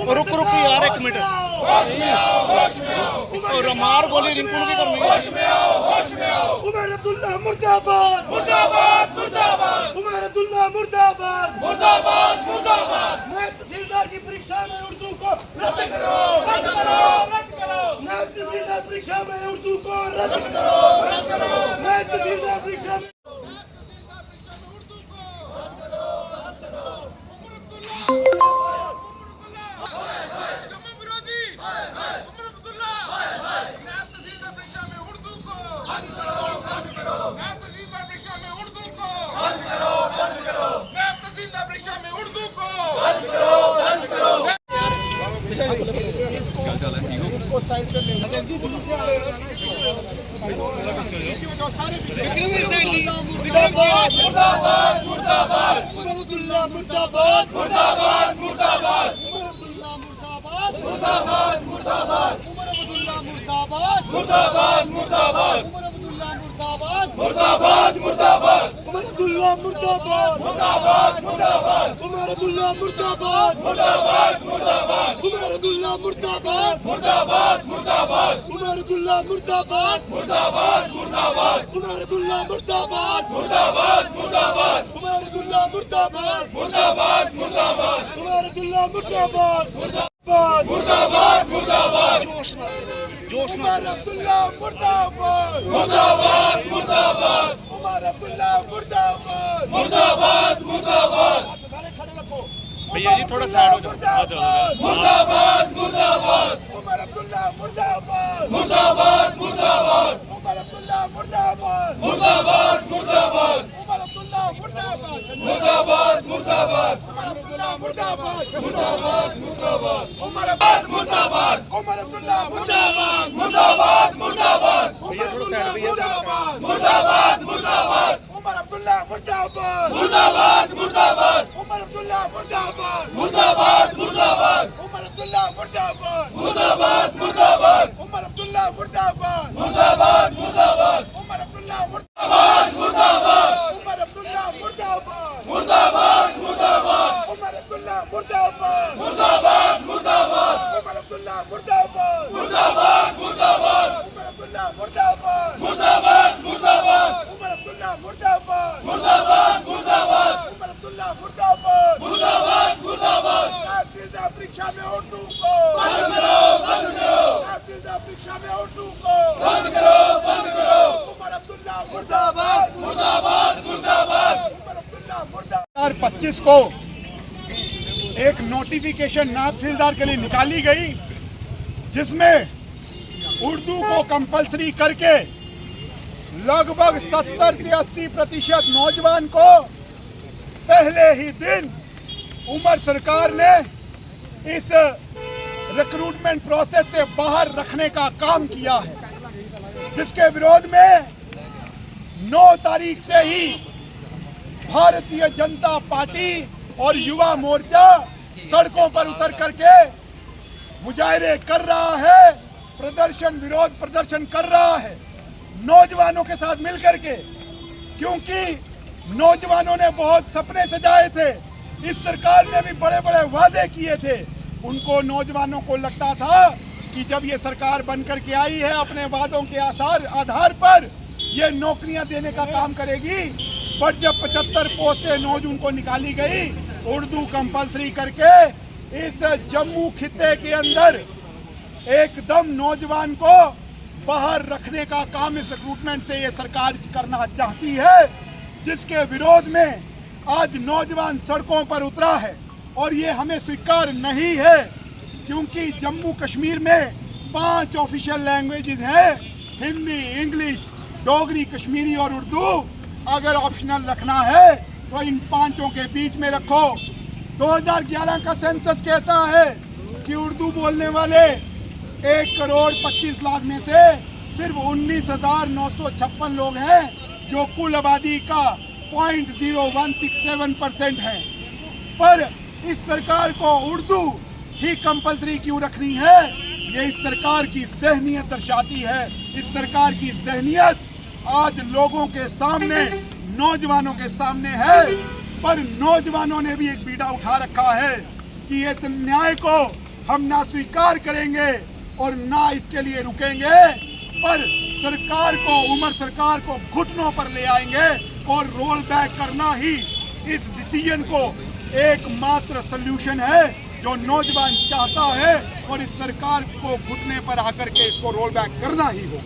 रुक यार एक मिनट मार गोली रिंकू की करनी उमर अब्दुल्ला मुर्दाबाद मुर्दाबाद मुर्दाबाद उमर अब्दुल्ला मुर्दाबाद मुर्दाबाद मुर्दाबाद नायब तहसीलदार की परीक्षा में उर्दू को रद्द करो रद्द करो रद्द करो नायब तहसीलदार परीक्षा में उर्दू को रद्द करो रद्द करो नायब तहसीलदार परीक्षा में मुर्दाबाद मुर्दाबाद मुर्दाबाद मुर्दाबाद मुर्दाबाद मुर्दाबाद मुर्दाबाद मुर्दाबाद उमर अब्दुल्ला मुर्दाबाद मुर्दाबाद मुर्दाबाद उमर अब्दुल्ला मुर्दाबाद मुर्दाबाद मुर्दाबाद उमर अब्दुल्ला मुर्दाबाद मुर्दाबाद मुर्दाबाद उमर अब्दुल्ला मुर्दाबाद मुर्दाबाद मुर्दाबाद उमर अब्दुल्ला मुर्दाबाद मुर्दाबाद मुर्दाबाद उमर अब्दुल्ला मुर्दाबाद मुर्दाबाद मुर्दाबाद उमर अब्दुल्ला मुर्दाबाद मुर्दाबाद मुर्दाबाद उमर अब्दुल्ला मुर्दाबाद मुर्दाबाद मुर्दाबाद उमर अब्दुल्ला मुर्दाबाद मुर्दाबाद मुर्दाबाद जोश उमर अब्दुल्ला मुर्दाबाद मुर्दाबाद मुर्दाबाद उमर अब्दुल्ला मुर्दाबाद मुर्दाबाद मुर्दाबाद भैया जी थोड़ा साइड हो जाओ मुर्दाबाद मुर्दाबाद उमर अब्दुल्ला मुर्दाबाद मुर्दाबाद मुर्दाबाद उमर अब्दुल्ला मुर्दाबाद मुर्दाबाद मुर्दाबाद उमर अब्दुल्ला मुर्दाबाद मुर्दाबाद मुर्दाबाद उमर अब्दुल्ला मुर्दाबाद मुर्दाबाद मुर्दाबाद उमर अब्दुल्ला मुर्दाबाद उमर अब्दुल्ला मुर्दाबाद मुर्दाबाद मुर्दाबाद भैया थोड़ा साइड भैया मुर्दाबाद मुर्दाबाद उमर अब्दुल्ला मुर्दाबाद मुर्दाबाद मुर्दाबाद उमर अब्दुल्ला मुर्दाबाद मुर्दाबाद मुर्दाबाद उमर अब्दुल्ला मुर्दाबाद मुर्दाबाद मुर्दाबाद उमर अब्दुल्ला मुर्दाबाद मुर्दाबाद मुर्दाबाद उमर अब्दुल्ला मुर्दाबाद मुर्दाबाद उमर अब्दुल्ला मुर्दाबाद मुर्दाबाद मुर्दाबाद उमर अब्दुल्ला मुर्दाबाद मुर्दाबाद मुर्दाबाद उमर अब्दुल्ला मुर्दाबाद मुर्दाबाद मुर्दाबाद उमर अब्दुल्ला मुर्दाबाद मुर्दाबाद मुर्दाबाद उमर अब्दुल्ला मुर्दाबाद मुर्दाबाद मुर्दाबाद उमर अब्दुल्ला मुर्दाबाद मुर्दाबाद मुर्दाबाद नायब परीक्षा में उर्दू को बंद करो बंद करो नायब परीक्षा में उर्दू को बंद करो बंद करो उमर अब्दुल्ला मुर्दाबाद मुर्दाबाद मुर्दाबाद उमर अब्दुल्ला मुर्दाबाद 2025 को एक नोटिफिकेशन नायब तहसीलदार के लिए निकाली गई जिसमें उर्दू को कंपलसरी करके लगभग 70 से 80% नौजवान को पहले ही दिन उमर सरकार ने इस रिक्रूटमेंट प्रोसेस से बाहर रखने का काम किया है, जिसके विरोध में 9 तारीख से ही भारतीय जनता पार्टी और युवा मोर्चा सड़कों पर उतर करके मुजाहरे कर रहा है, प्रदर्शन विरोध प्रदर्शन कर रहा है नौजवानों के साथ मिलकर के, क्योंकि नौजवानों ने बहुत सपने सजाए थे, इस सरकार ने भी बड़े बड़े वादे किए थे। उनको नौजवानों को लगता था कि जब ये सरकार बनकर के आई है अपने वादों के आधार पर ये नौकरियां देने का काम करेगी, पर जब 75 पोस्टें नौजवान को निकाली गई उर्दू कंपलसरी करके इस जम्मू खित्ते के अंदर एकदम नौजवान को बाहर रखने का काम इस रिक्रूटमेंट से ये सरकार करना चाहती है, जिसके विरोध में आज नौजवान सड़कों पर उतरा है। और ये हमें स्वीकार नहीं है, क्योंकि जम्मू कश्मीर में 5 ऑफिशियल लैंग्वेजेस हैं, हिंदी, इंग्लिश, डोगरी, कश्मीरी और उर्दू। अगर ऑप्शनल रखना है तो इन 5 के बीच में रखो। 2011 का सेंसस कहता है कि उर्दू बोलने वाले 1,25,00,000 में से सिर्फ 19,956 लोग हैं, जो कुल आबादी का 0.0167% है। पर इस सरकार को उर्दू ही कंपलसरी क्यों रखनी है? ये इस सरकार की ज़हनियत दर्शाती है। इस सरकार की ज़हनियत आज लोगों के सामने, नौजवानों के सामने है, पर नौजवानों ने भी एक बीड़ा उठा रखा है कि इस न्याय को हम ना स्वीकार करेंगे और ना इसके लिए रुकेंगे, पर सरकार को, उमर सरकार को घुटनों पर ले आएंगे और रोल बैक करना ही इस डिसीजन को एकमात्र सल्यूशन है जो नौजवान चाहता है, और इस सरकार को घुटने पर आकर के इसको रोल बैक करना ही होगा।